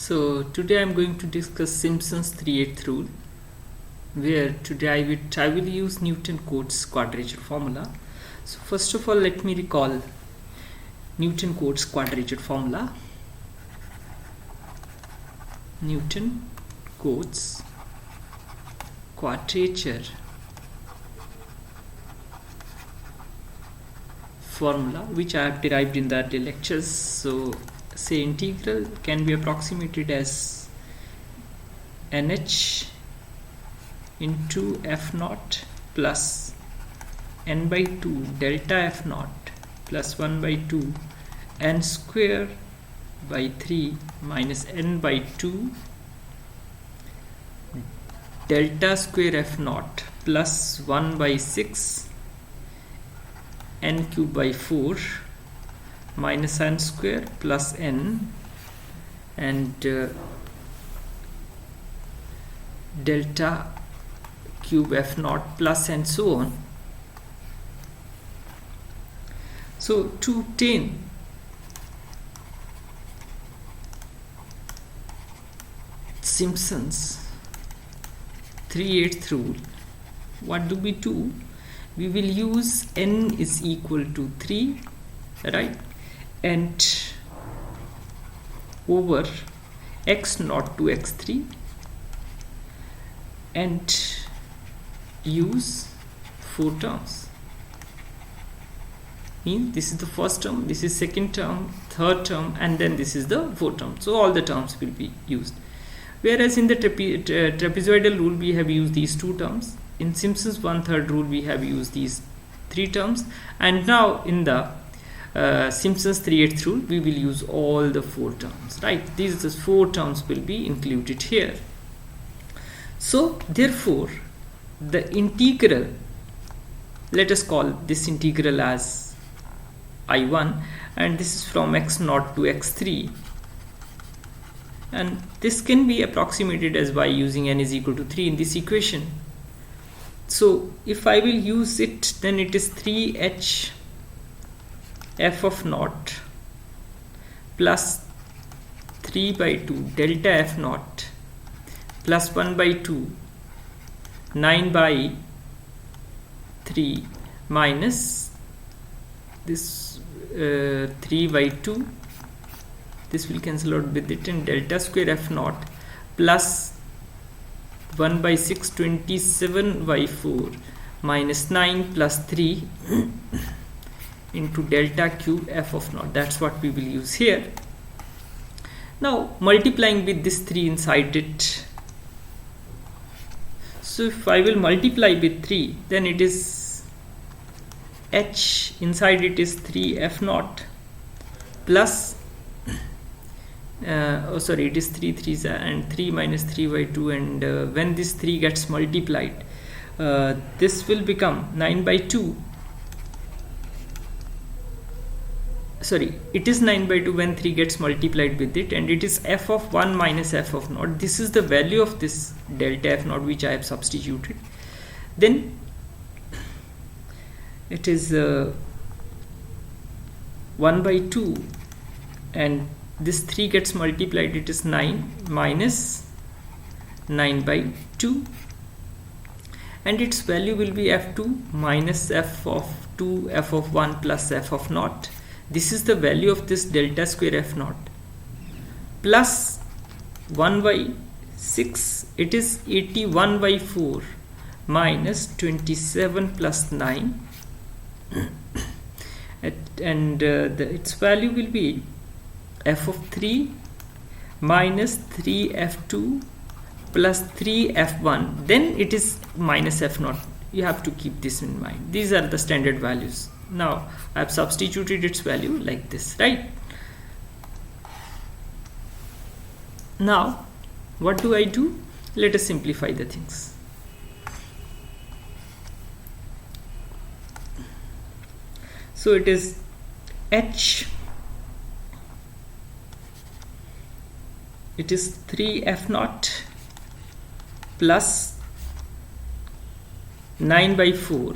So today I'm going to discuss Simpson's 3/8 rule, where today I will use Newton-Cotes quadrature formula. So first of all, let me recall Newton-Cotes quadrature formula. Newton-Cotes quadrature formula, which I have derived in the early lectures. So say integral can be approximated as nh into f naught plus n by 2 delta f naught plus 1 by 2 n square by 3 minus n by 2 delta square f naught plus 1 by 6 n cube by 4 minus n square plus n and delta cube f naught plus and so on. So to obtain Simpson's 3/8 rule, what do? We will use n is equal to 3, right, and over x naught to x3 and use 4 terms. Means this is the first term, this is second term, third term, and then this is the fourth term. So all the terms will be used. Whereas in the trapezoidal rule we have used these 2 terms. In Simpson's 1/3 rule we have used these 3 terms, and now in the Simpson's 3/8 rule we will use all the 4 terms, right? These 4 terms will be included here. So therefore the integral, let us call this integral as I1, and this is from x naught to x3, and this can be approximated as by using n is equal to 3 in this equation. So if I will use it, then it is 3h f of naught plus 3 by 2 delta f naught plus 1 by 2 9 by 3 minus this 3 by 2, this will cancel out with it, and delta square f naught plus 1 by 6 27 by 4 minus 9 plus 3 into delta cube f of naught. That's what we will use here. Now multiplying with this 3 inside it, so if I will multiply with 3, then it is h inside it is 3 f naught plus it is 3 3s and 3 minus 3 by 2, and when this 3 gets multiplied, this will become 9 by 2. Sorry, it is 9 by 2 when 3 gets multiplied with it, and it is f of 1 minus f of naught. This is the value of this delta f naught which I have substituted. Then it is 1 by 2, and this 3 gets multiplied, it is 9 minus 9 by 2, and its value will be f2 minus f of 2 f of 1 plus f of naught. This is the value of this delta square f naught plus 1 by 6, it is 81 by 4 minus 27 plus 9 and its value will be f of 3 minus 3 f2 plus 3 f1, then it is minus f naught. You have to keep this in mind. These are the standard values. Now I have substituted its value like this, right? Now what do? Let us simplify the things. So it is h, it is 3 f naught plus 9 by 4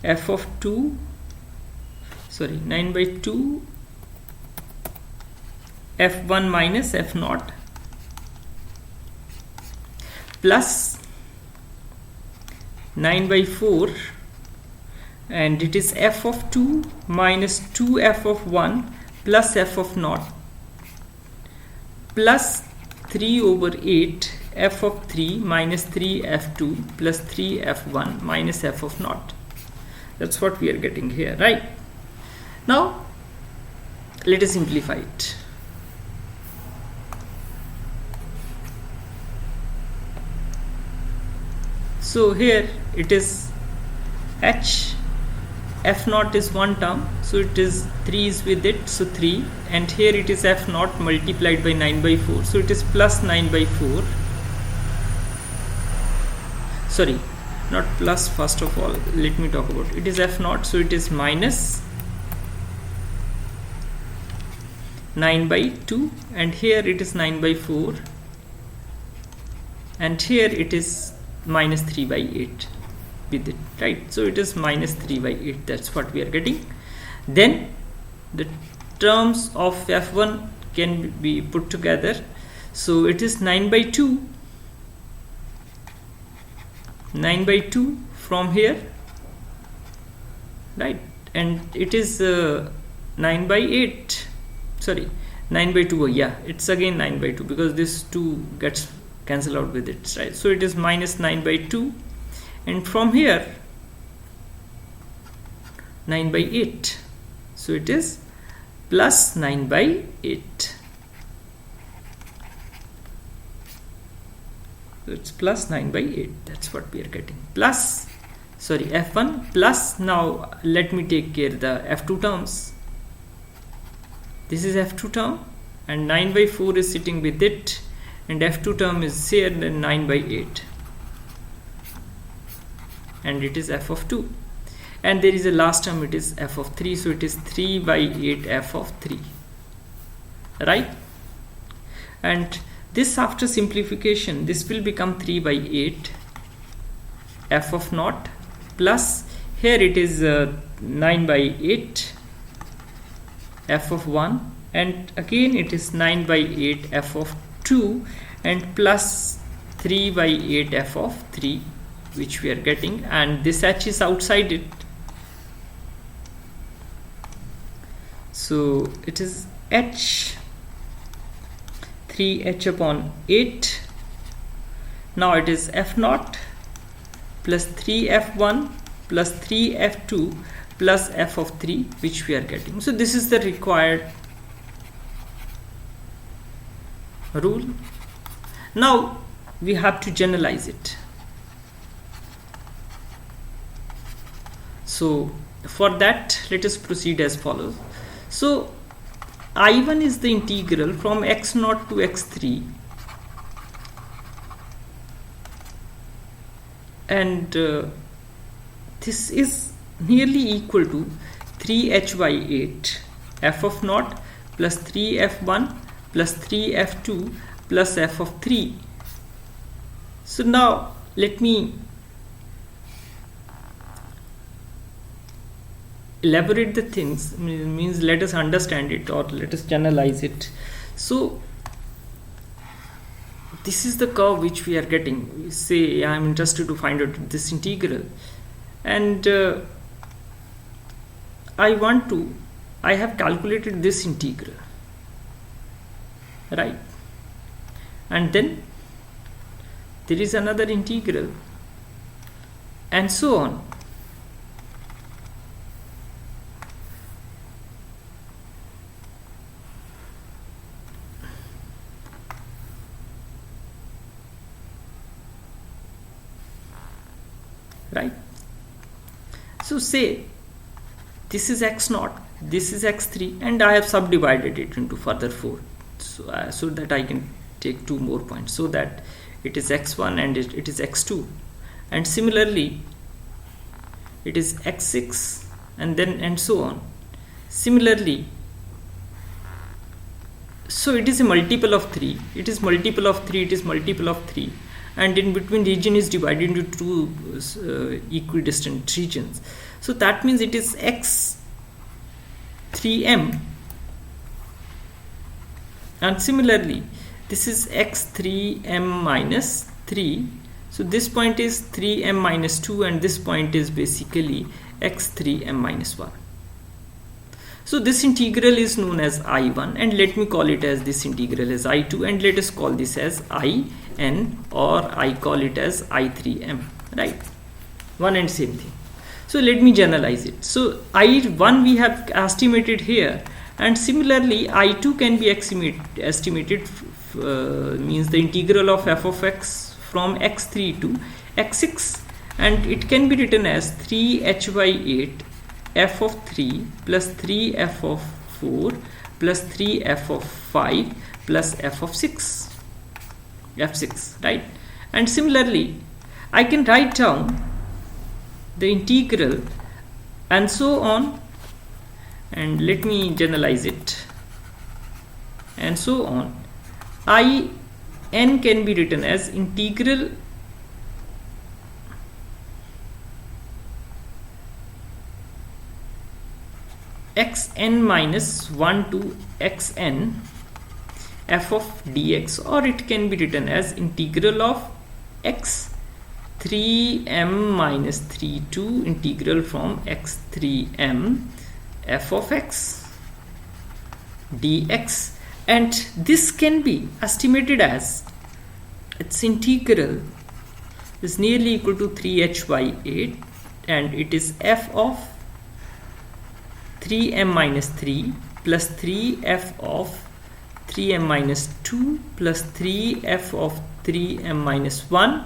f of 2, 9 by 2 f1 minus f naught plus 9 by 4, and it is f of 2 minus 2f of 1 plus f of naught plus 3 over 8 f of 3 minus 3 f2 plus 3 f1 minus f of naught. That's what we are getting here, right? Now let us simplify it. So here it is h, f naught is one term, so it is 3 is with it, so 3, and here it is f naught multiplied by 9 by 4, so it is plus 9 by 4. Sorry, not plus, first of all let me talk about it is f naught, so it is minus 9 by 2, and here it is 9 by 4, and here it is minus 3 by 8 with it, right? So it is minus 3 by 8, that's what we are getting. Then the terms of f1 can be put together, so it is 9 by 2 from here, right? And it is 9 by 8, sorry, 9 by 2, yeah, it's again 9 by 2 because this 2 gets cancel out with it, right? So it is minus 9 by 2, and from here 9 by 8, so it is plus 9 by 8. So it's plus 9 by 8, that's what we are getting, plus, sorry, f1 plus, now let me take care the f2 terms. This is f2 term, and 9 by 4 is sitting with it, and f2 term is here, then 9 by 8, and it is f of 2, and there is a last term, it is f of 3, so it is 3 by 8 f of 3, right? And this, after simplification, this will become 3 by 8 f of naught plus, here it is 9 by 8 f of 1, and again it is 9 by 8 f of 2, and plus 3 by 8 f of 3, which we are getting, and this h is outside it, so it is h 3h upon 8. Now it is f naught plus 3f1 plus 3f2 plus f of 3, which we are getting. So this is the required rule. Now we have to generalize it. So for that, let us proceed as follows. So I1 is the integral from x0 to x3, and this is nearly equal to 3h by 8 f of naught plus 3f1 plus 3f2 plus f of 3. So now let me elaborate the things, means let us understand it or let us generalize it. So this is the curve which we are getting. Say I am interested to find out this integral, and I have calculated this integral, right? And then there is another integral, and so on. Right? So say this is x0, this is x3, and I have subdivided it into further 4, so that I can take 2 more points, so that it is x1 and it is x2, and similarly it is x6, and so on. Similarly, so it is a multiple of 3, it is multiple of 3, it is multiple of 3, and in between region is divided into 2 equidistant regions. So that means it is x3m and similarly this is x3m minus 3. So this point is 3m minus 2 and this point is basically x3m minus 1. So this integral is known as I1, and let me call it as this integral as I2, and let us call this as IN, or I call it as I3m, right? One and same thing. So let me generalize it. So I1 we have estimated here, and similarly I2 can be estimated means the integral of f of x from x3 to x6, and it can be written as 3h by 8 f of 3 plus 3f of 4 plus 3f of 5 plus f of 6, f6, right? And similarly I can write down the integral and so on, and let me generalize it, and so on. In can be written as integral xn minus 1 to xn f of dx, or it can be written as integral of x 3m minus 3 to integral from x3m f of x dx, and this can be estimated as its integral is nearly equal to 3h by 8, and it is f of 3m minus 3 plus 3f of 3m minus 2 plus 3f of 3m minus 1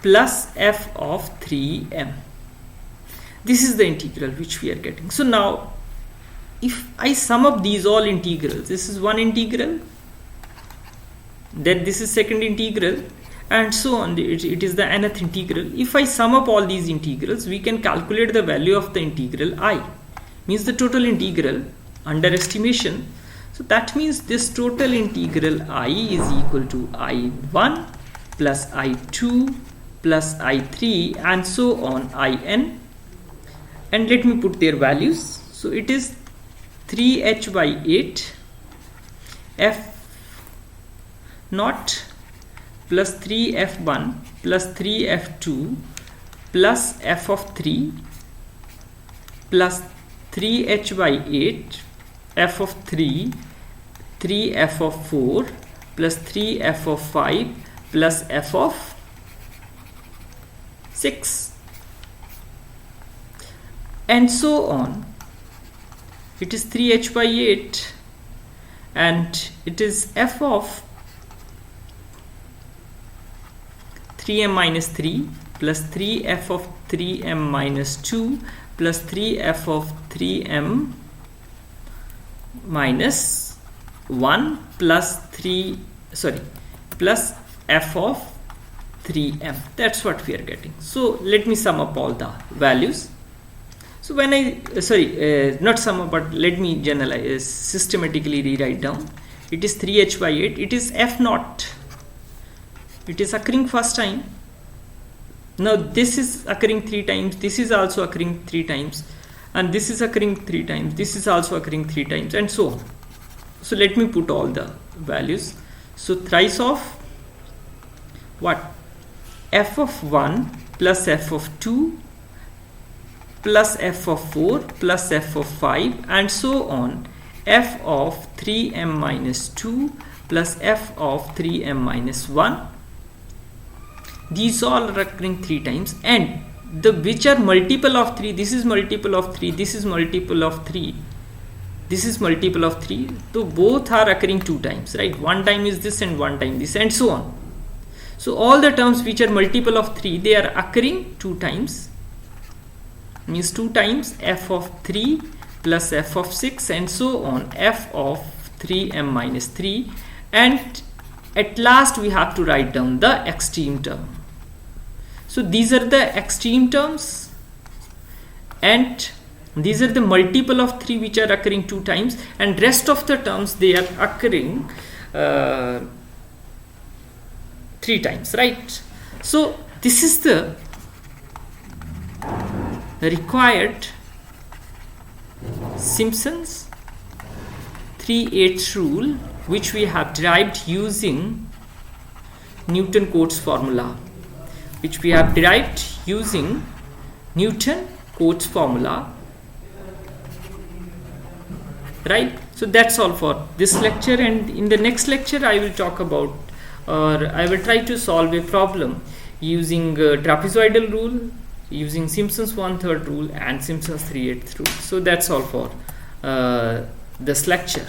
plus f of 3m. This is the integral which we are getting. So now if I sum up these all integrals, this is one integral, then this is second integral, and so on, it is the nth integral. If I sum up all these integrals, we can calculate the value of the integral I, means the total integral under estimation. So that means this total integral I is equal to I1 plus I2 plus I3 and so on In, and let me put their values. So it is 3h by 8 f naught plus 3f1 plus 3f2 plus f of 3 plus 3h by 8 f of 3 3f of 4 plus 3f of 5 plus f of 6 and so on. It is 3h by 8 and it is f of 3m minus 3 plus 3f of 3m minus 2 plus 3f of 3m minus 1 plus plus f of 3m. That's what we are getting. So let me sum up all the values. So when I not sum up, but let me generalize, systematically rewrite down. It is 3h by 8. It is f naught. It is occurring first time. Now this is occurring 3 times. This is also occurring 3 times, and this is occurring 3 times. This is also occurring 3 times, and so on. So let me put all the values. So thrice of what? F of 1 plus f of 2 plus f of 4 plus f of 5 and so on, f of 3m minus 2 plus f of 3m minus 1. These all are occurring 3 times, and the which are multiple of 3. This is multiple of 3, this is multiple of 3, this is multiple of 3. So both are occurring 2 times, right? One time is this and one time this, and so on. So all the terms which are multiple of 3, they are occurring 2 times, means 2 times f of 3 plus f of 6 and so on, f of 3m minus 3, and at last we have to write down the extreme term. So these are the extreme terms, and these are the multiple of 3 which are occurring 2 times, and rest of the terms they are occurring 3 times, right? So this is the required Simpson's 3/8 rule which we have derived using Newton-Cotes formula, right? So that's all for this lecture, and in the next lecture I will talk about, or I will try to solve a problem using trapezoidal rule, using Simpson's 1/3 rule and Simpson's 3/8 rule. So that's all for this lecture.